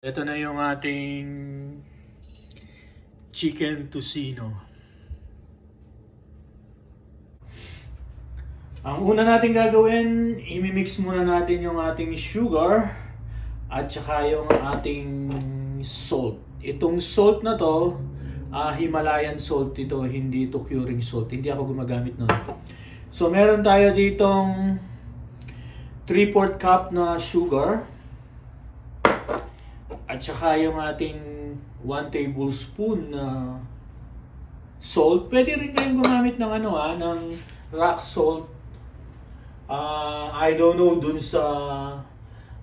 Ito na yung ating chicken tocino. Ang una natin gagawin, imimix muna natin yung ating sugar at saka yung ating salt. Itong salt na to, Himalayan salt ito, hindi ito curing salt. Hindi ako gumagamit nun. So meron tayo ditong 3/4 cup na sugar. At saka yung ating 1 tablespoon na salt. Pwede rin kayong gumamit ng ng rock salt. I don't know dun sa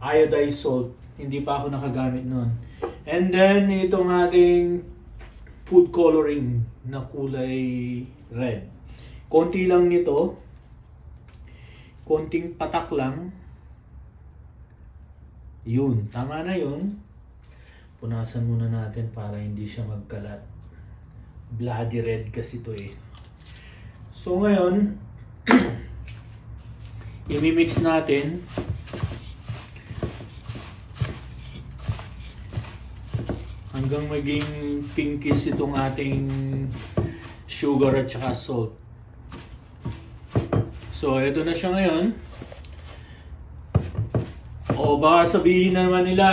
iodized salt. Hindi pa ako nakagamit nun. And then itong ating food coloring na kulay red. Konti lang nito. Konting patak lang. Yun, tama na yun. Punasan muna natin para hindi siya magkalat. Bloody red kasi ito eh. So ngayon, imimix natin. Hanggang maging pinkish itong ating sugar at saka salt. So ito na siya ngayon. O baka sabihin naman nila,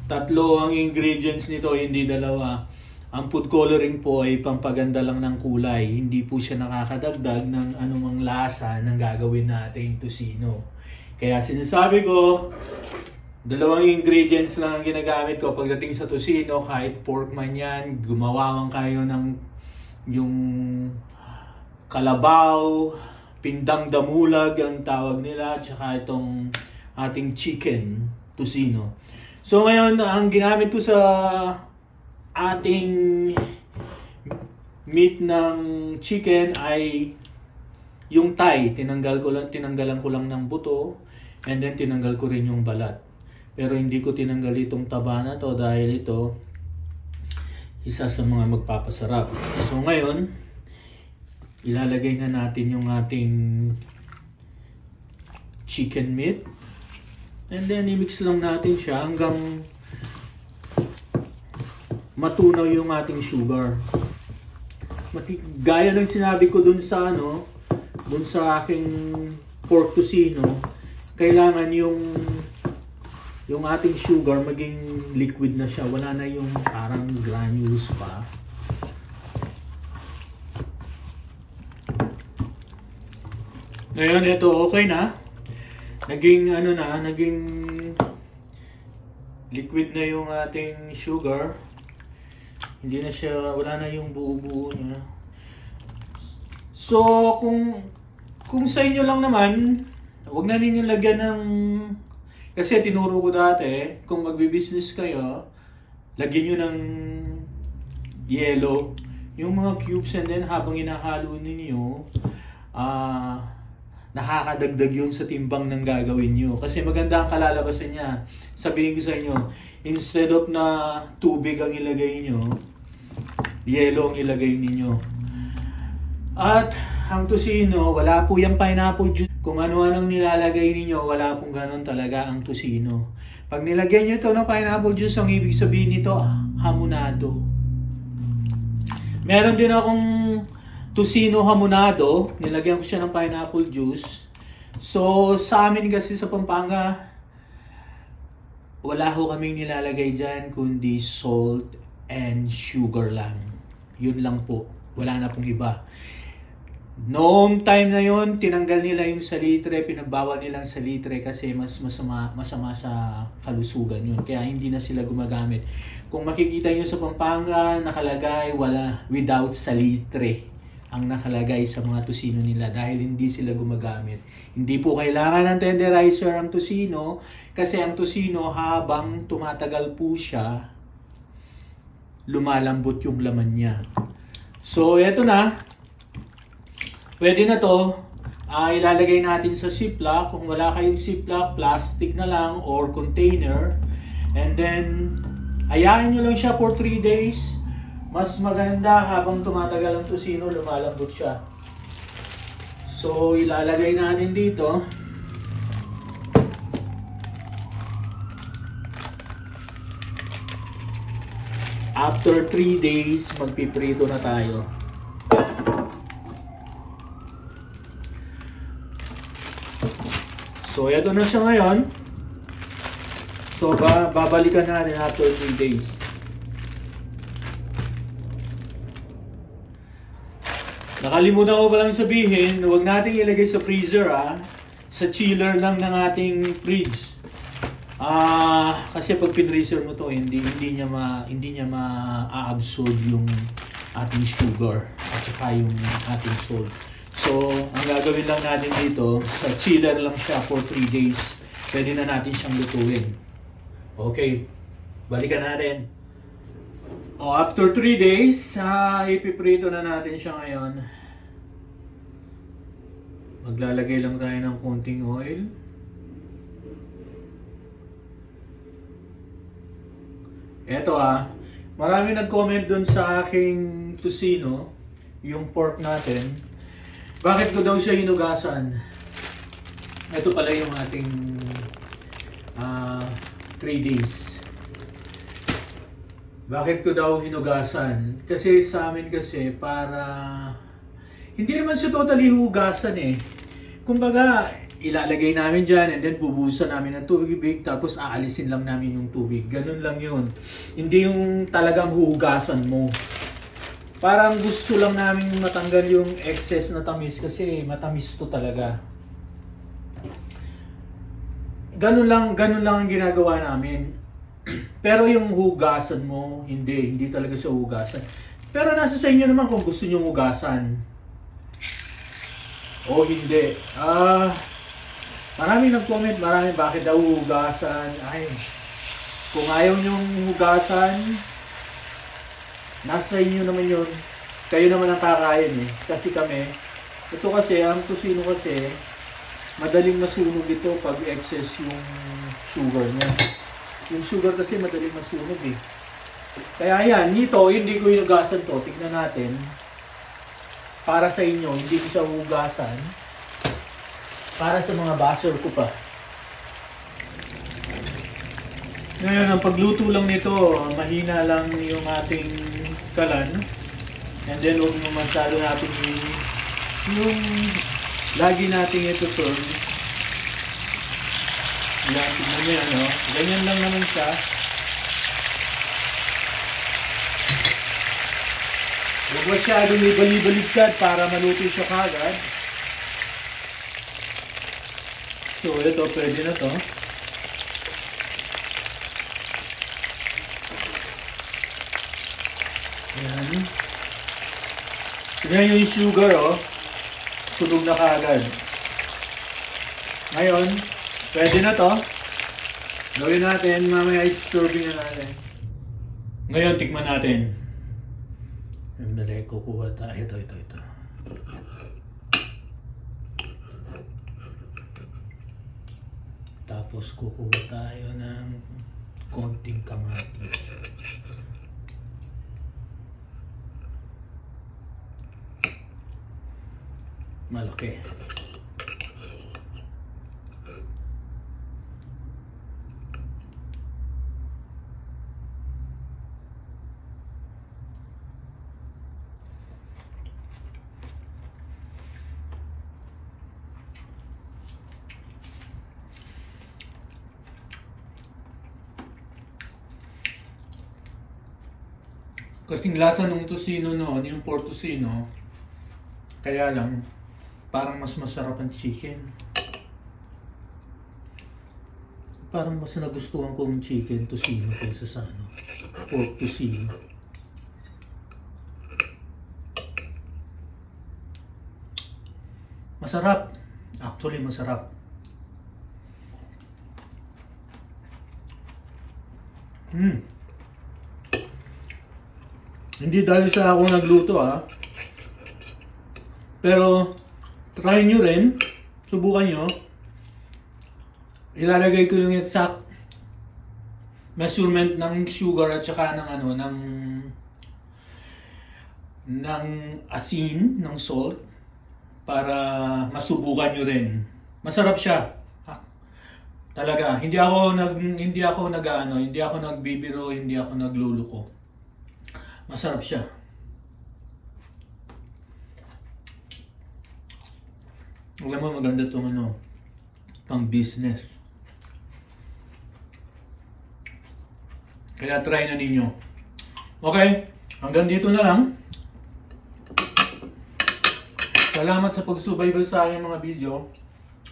tatlo ang ingredients nito, hindi dalawa. Ang food coloring po ay pampaganda lang ng kulay. Hindi po siya nakakadagdag ng anumang lasa ng gagawin nating tocino. Kaya sinasabi ko, dalawang ingredients lang ang ginagamit ko pagdating sa tocino. Kahit pork man yan, gumawa man kayo ng yung kalabaw, pindang damulag ang tawag nila, tsaka itong ating chicken tocino. So ngayon, ang ginamit ko sa ating meat ng chicken ay yung thigh. Tinanggalan ko lang ng buto, and then tinanggal ko rin yung balat. Pero hindi ko tinanggal itong taba na to dahil ito isa sa mga magpapasarap. So ngayon, ilalagay na natin yung ating chicken meat. And then, i-mix lang natin siya hanggang matunaw yung ating sugar. Gaya ng sinabi ko dun sa dun sa aking pork tocino, kailangan yung ating sugar maging liquid na siya. Wala na yung parang granules pa. Ngayon, ito okay na. Naging naging liquid na yung ating sugar. Hindi na siya, wala na yung buo-buo niya. So, kung sa inyo lang naman, huwag na ninyo lagyan ng, kasi tinuro ko dati, kung magbi-business kayo, lagyan nyo ng yellow, yung mga cubes, and then habang inahalo ninyo, nakakadagdag yun sa timbang ng gagawin nyo. Kasi maganda ang kalalabasan niya. Sabihin ko sa inyo, instead of na tubig ang ilagay nyo, yellow ang ilagay ninyo. At ang tocino, wala po yung pineapple juice. Kung ano-anong nilalagay ninyo, wala pong ganun talaga ang tocino. Pag nilagyan nyo ito ng pineapple juice, ang ibig sabihin nito, hamonado. Meron din akong tocino hamonado, nilagyan ko siya ng pineapple juice. So, sa amin kasi sa Pampanga, wala ho kaming nilalagay dyan, kundi salt and sugar lang. Yun lang po. Wala na pong iba. Noong time na yun, tinanggal nila yung salitre, pinagbawal nilang salitre kasi mas masama sa kalusugan yun. Kaya hindi na sila gumagamit. Kung makikita nyo sa Pampanga, nakalagay without salitre ang nakalagay sa mga tocino nila dahil hindi sila gumagamit. Hindi po kailangan ng tenderizer ang tocino kasi ang tocino habang tumatagal po siya, lumalambot yung laman niya. So, eto na. Pwede na to. Ilalagay natin sa Ziploc. Kung wala kayong Ziploc, plastic na lang or container. And then, ayahin nyo lang siya for 3 days. Mas maganda habang tumatagal ang tocino, lumalambot siya. So, ilalagay natin dito. After 3 days, magpiprito na tayo. So, ito na siya ngayon. So, babalikan natin after 3 days. Nakalimutan ko palang sabihin, huwag natin ilagay sa freezer sa chiller lang ng ating fridge. Kasi pag pinreaser mo to, hindi niya ma-absorb yung ating sugar at saka yung ating salt. So, ang gagawin lang natin dito, sa chiller lang siya for 3 days. Pwede na natin siyang lutuin. Okay, balikan natin. After 3 days, ipiprito na natin siya ngayon. Maglalagay lang tayo ng konting oil. Eto marami nag-comment dun sa aking tocino, yung pork natin. Bakit ko daw siya hinugasan? Ito pala yung ating 3 days. Bakit ko daw hinugasan? Kasi sa amin kasi para hindi naman siya totally hugasan Kumbaga, ilalagay namin dyan and then bubuhusan namin ng tubig, tapos aalisin lang namin yung tubig. Ganun lang yun. Hindi yung talagang huhugasan mo. Parang gusto lang namin matanggal yung excess na tamis kasi matamis to talaga. Ganun lang ang ginagawa namin. Pero yung hugasan mo, hindi talaga siya hugasan. Pero nasa sa inyo naman kung gusto nyo hugasan. O hindi. Maraming nag-comment, bakit daw hugasan. Kung ayaw nyong hugasan, nasa inyo naman yun. Kayo naman ang kakain Kasi kami, ito kasi, ang tocino kasi, madaling masunog ito pag excess yung sugar niya. Yung sugar kasi madaling masunog Kaya yan, hindi ko hinugasan to. Tignan natin. Para sa inyo, hindi ko siya hugasan. Para sa mga basher ko pa. Ngayon, ang pagluto lang nito, mahina lang yung ating kalan. And then, huwag mo masyado natin yung lagi natin ito turn. Tingnan nyo yan, ganyan lang naman siya. Huwag masyadong ibali-baligtad para maluto siya kagad. So, ito, pwede na to. Ayan. Tignan yung sugar, sunog na kagad. Ngayon, pwede na to. Gawin natin, mamaya i-serving na natin. Ngayon, tikman natin. Dali, kukuha tayo. Ito. Tapos kukuha tayo ng konting kamatis. Malaki. Kasing lasa ng tocino noon, yung pork tocino, kaya lang, parang mas masarap ang chicken. Parang mas nagustuhan ko ang chicken tocino kaysa sa pork tocino. Masarap. Actually, masarap. Hindi dahil sa ako nagluto pero try nyo rin, subukan nyo. Ilalagay ko yung exact measurement ng sugar at saka ng asin, ng salt para masubukan nyo rin. Masarap siya. Talaga, hindi ako nagbibiro, hindi ako nagluluko. Masarap siya. Alam mo, maganda itong pang business. Kaya try na ninyo. Okay, hanggang dito na lang. Salamat sa pagsubaybay sa aking mga video.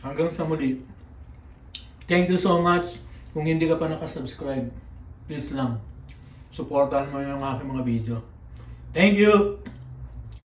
Hanggang sa muli. Thank you so much. Kung hindi ka pa nakasubscribe, please lang, supportahan mo yung aking mga video. Thank you!